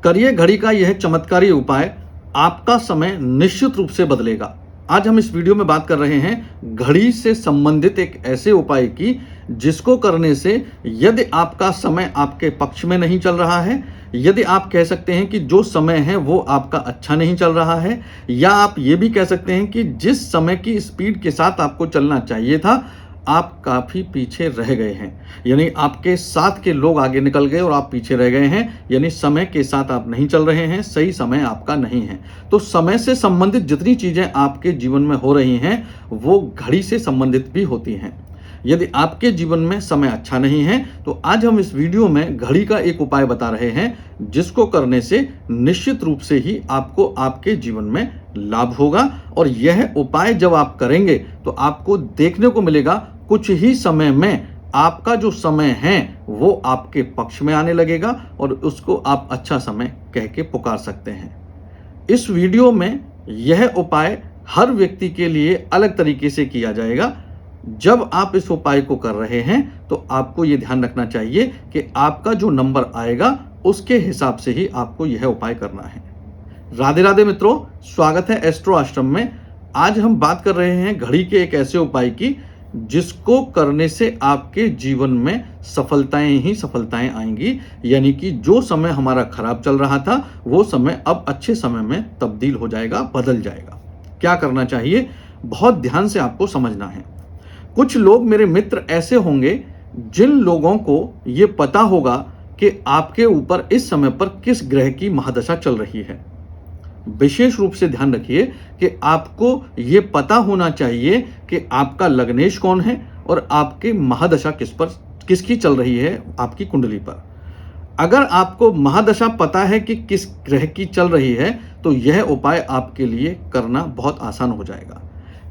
करिए घड़ी का यह चमत्कारी उपाय, आपका समय निश्चित रूप से बदलेगा। आज हम इस वीडियो में बात कर रहे हैं घड़ी से संबंधित एक ऐसे उपाय की जिसको करने से यदि आपका समय आपके पक्ष में नहीं चल रहा है, यदि आप कह सकते हैं कि जो समय है वो आपका अच्छा नहीं चल रहा है, या आप ये भी कह सकते हैं कि जिस समय की स्पीड के साथ आपको चलना चाहिए था आप काफ़ी पीछे रह गए हैं। यानी आपके साथ के लोग आगे निकल गए और आप पीछे रह गए हैं। यानी समय के साथ आप नहीं चल रहे हैं, सही समय आपका नहीं है। तो समय से संबंधित जितनी चीज़ें आपके जीवन में हो रही हैं वो घड़ी से संबंधित भी होती हैं। यदि आपके जीवन में समय अच्छा नहीं है तो आज हम इस वीडियो में घड़ी का एक उपाय बता रहे हैं जिसको करने से निश्चित रूप से ही आपको आपके जीवन में लाभ होगा। और यह उपाय जब आप करेंगे तो आपको देखने को मिलेगा कुछ ही समय में आपका जो समय है वो आपके पक्ष में आने लगेगा और उसको आप अच्छा समय कह के पुकार सकते हैं। इस वीडियो में यह उपाय हर व्यक्ति के लिए अलग तरीके से किया जाएगा। जब आप इस उपाय को कर रहे हैं तो आपको ये ध्यान रखना चाहिए कि आपका जो नंबर आएगा उसके हिसाब से ही आपको यह उपाय करना है। राधे राधे मित्रों, स्वागत है एस्ट्रो आश्रम में। आज हम बात कर रहे हैं घड़ी के एक ऐसे उपाय की जिसको करने से आपके जीवन में सफलताएं ही सफलताएं आएंगी। यानी कि जो समय हमारा खराब चल रहा था वो समय अब अच्छे समय में तब्दील हो जाएगा, बदल जाएगा। क्या करना चाहिए, बहुत ध्यान से आपको समझना है। कुछ लोग मेरे मित्र ऐसे होंगे जिन लोगों को ये पता होगा कि आपके ऊपर इस समय पर किस ग्रह की महादशा चल रही है। विशेष रूप से ध्यान रखिए कि आपको ये पता होना चाहिए कि आपका लग्नेश कौन है और आपकी महादशा किसकी चल रही है आपकी कुंडली पर। अगर आपको महादशा पता है कि किस ग्रह की चल रही है तो यह उपाय आपके लिए करना बहुत आसान हो जाएगा।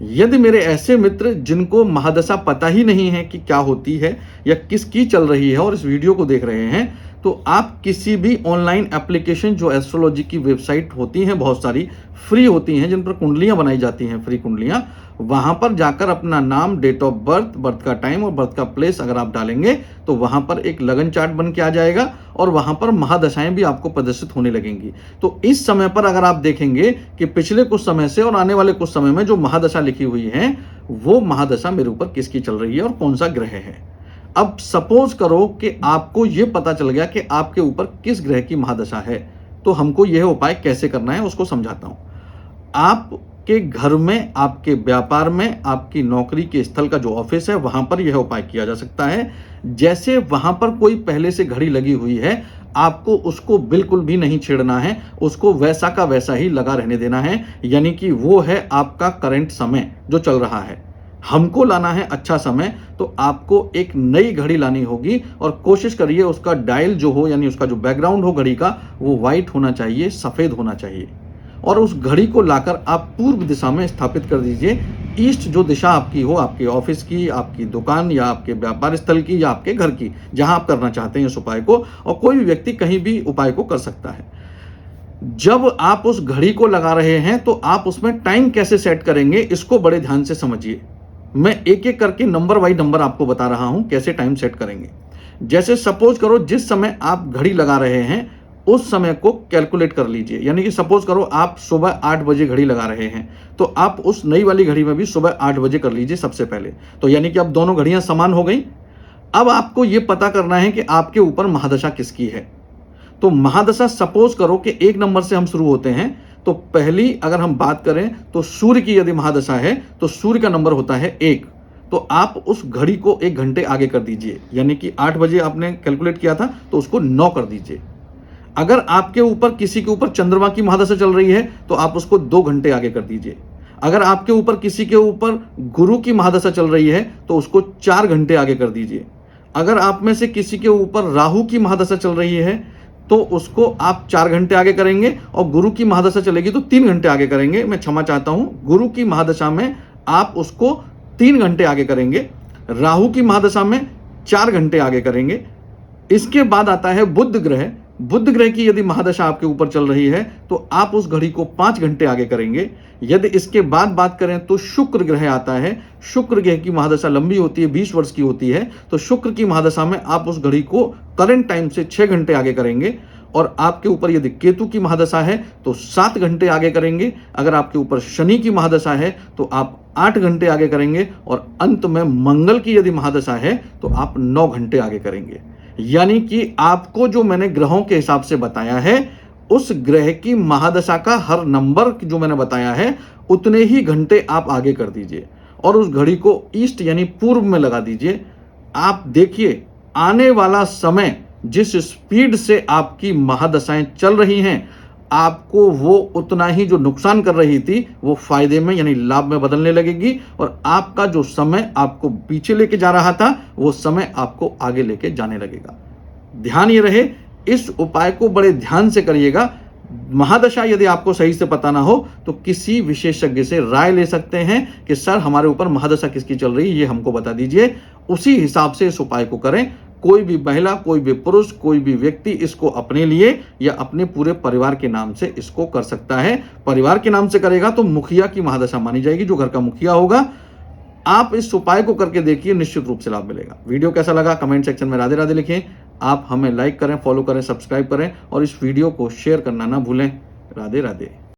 यदि मेरे ऐसे मित्र जिनको महादशा पता ही नहीं है कि क्या होती है या किसकी चल रही है और इस वीडियो को देख रहे हैं तो आप किसी भी ऑनलाइन एप्लीकेशन, जो एस्ट्रोलॉजी की वेबसाइट होती हैं बहुत सारी फ्री होती हैं जिन पर कुंडलियां बनाई जाती हैं, फ्री कुंडलियां, वहां पर जाकर अपना नाम, डेट ऑफ बर्थ, बर्थ का टाइम और बर्थ का प्लेस अगर आप डालेंगे तो वहां पर एक लगन चार्ट बन के आ जाएगा और वहां पर महादशाएं भी आपको प्रदर्शित होने लगेंगी। तो इस समय पर अगर आप देखेंगे कि पिछले कुछ समय से और आने वाले कुछ समय में जो महादशा लिखी हुई है वो महादशा मेरे ऊपर किसकी चल रही है और कौन सा ग्रह है। अब सपोज करो कि आपको यह पता चल गया कि आपके ऊपर किस ग्रह की महादशा है, तो हमको यह उपाय कैसे करना है उसको समझाता हूं। आपके घर में, आपके व्यापार में, आपकी नौकरी के स्थल का जो ऑफिस है वहां पर यह उपाय किया जा सकता है। जैसे वहां पर कोई पहले से घड़ी लगी हुई है, आपको उसको बिल्कुल भी नहीं छेड़ना है, उसको वैसा का वैसा ही लगा रहने देना है। यानी कि वो है आपका करंट समय जो चल रहा है। हमको लाना है अच्छा समय, तो आपको एक नई घड़ी लानी होगी और कोशिश करिए उसका डायल जो हो, यानी उसका जो बैकग्राउंड हो घड़ी का, वो व्हाइट होना चाहिए, सफेद होना चाहिए। और उस घड़ी को लाकर आप पूर्व दिशा में स्थापित कर दीजिए। ईस्ट जो दिशा आपकी हो, आपके ऑफिस की, आपकी दुकान या आपके व्यापार स्थल की या आपके घर की, जहां आप करना चाहते हैं इस उपाय को, और कोई भी व्यक्ति कहीं भी उपाय को कर सकता है। जब आप उस घड़ी को लगा रहे हैं तो आप उसमें टाइम कैसे सेट करेंगे इसको बड़े ध्यान से समझिए। मैं एक एक करके नंबर वाइज नंबर आपको बता रहा हूं कैसे टाइम सेट करेंगे। जैसे सपोज करो जिस समय आप घड़ी लगा रहे हैं उस समय को कैलकुलेट कर लीजिए। यानी कि सपोज करो आप सुबह 8 बजे घड़ी लगा रहे हैं तो आप उस नई वाली घड़ी में भी सुबह 8 बजे कर लीजिए सबसे पहले। तो यानी कि अब दोनों घड़ियां समान हो गई। अब आपको यह पता करना है कि आपके ऊपर महादशा किसकी है। तो महादशा सपोज करो कि 1 नंबर से हम शुरू होते हैं। तो पहली अगर हम बात करें तो सूर्य की यदि महादशा है तो सूर्य का नंबर होता है 1। तो आप उस घड़ी को 1 घंटे आगे कर दीजिए। यानी कि 8 बजे आपने कैलकुलेट किया था तो उसको 9 कर दीजिए। अगर आपके ऊपर किसी के ऊपर चंद्रमा की महादशा चल रही है तो आप उसको 2 घंटे आगे कर दीजिए। अगर आपके ऊपर किसी के ऊपर गुरु की महादशा चल रही है तो उसको 4 घंटे आगे कर दीजिए। अगर आप में से किसी के ऊपर राहु की महादशा चल रही है तो उसको आप 4 घंटे आगे करेंगे, और गुरु की महादशा चलेगी तो 3 घंटे आगे करेंगे। मैं क्षमा चाहता हूं, गुरु की महादशा में आप उसको 3 घंटे आगे करेंगे, राहु की महादशा में 4 घंटे आगे करेंगे। इसके बाद आता है बुध ग्रह। बुध ग्रह की यदि महादशा आपके ऊपर चल रही है तो आप उस घड़ी को 5 घंटे आगे करेंगे। यदि इसके बाद बात करें तो शुक्र ग्रह आता है। शुक्र ग्रह की महादशा लंबी होती है, 20 वर्ष की होती है। तो शुक्र की महादशा में आप उस घड़ी को करंट टाइम से 6 घंटे आगे करेंगे। और आपके ऊपर यदि केतु की महादशा है तो 7 घंटे आगे करेंगे, अगर आपके ऊपर शनि की महादशा है तो आप 8 घंटे आगे करेंगे, और अंत में मंगल की यदि महादशा है तो आप 9 घंटे आगे करेंगे। यानी कि आपको जो मैंने ग्रहों के हिसाब से बताया है, उस ग्रह की महादशा का हर नंबर जो मैंने बताया है उतने ही घंटे आप आगे कर दीजिए और उस घड़ी को ईस्ट यानी पूर्व में लगा दीजिए। आप देखिए आने वाला समय जिस स्पीड से आपकी महादशाएं चल रही हैं, आपको वो उतना ही जो नुकसान कर रही थी वो फायदे में यानी लाभ में बदलने लगेगी, और आपका जो समय आपको पीछे लेके जा रहा था वो समय आपको आगे लेके जाने लगेगा। ध्यान ये रहे, इस उपाय को बड़े ध्यान से करिएगा। महादशा यदि आपको सही से पता ना हो तो किसी विशेषज्ञ से राय ले सकते हैं कि सर हमारे ऊपर महादशा किसकी चल रही है, ये हमको बता दीजिए। उसी हिसाब से इस उपाय को करें। कोई भी महिला, कोई भी पुरुष, कोई भी व्यक्ति इसको अपने लिए या अपने पूरे परिवार के नाम से इसको कर सकता है। परिवार के नाम से करेगा तो मुखिया की महादशा मानी जाएगी, जो घर का मुखिया होगा। आप इस उपाय को करके देखिए, निश्चित रूप से लाभ मिलेगा। वीडियो कैसा लगा कमेंट सेक्शन में राधे राधे लिखें। आप हमें लाइक करें, फॉलो करें, सब्सक्राइब करें और इस वीडियो को शेयर करना ना भूलें। राधे राधे।